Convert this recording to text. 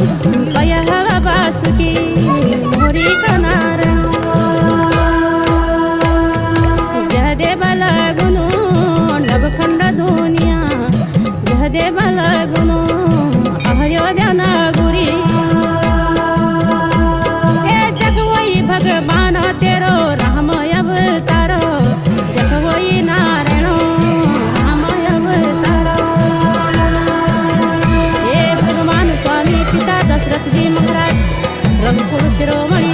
पयहवा बासुकी मोरी कनार जहदेव लगुनु नवखंड दुनिया जहदेव लगुनु अयोध्या नगुरी ए जगवई भगवान तेरो राम अवतार जगवई नारायण राम अवतार ए भगवान स्वामी पिता दशरथ जी महाराज रघुकुल शिरोमणि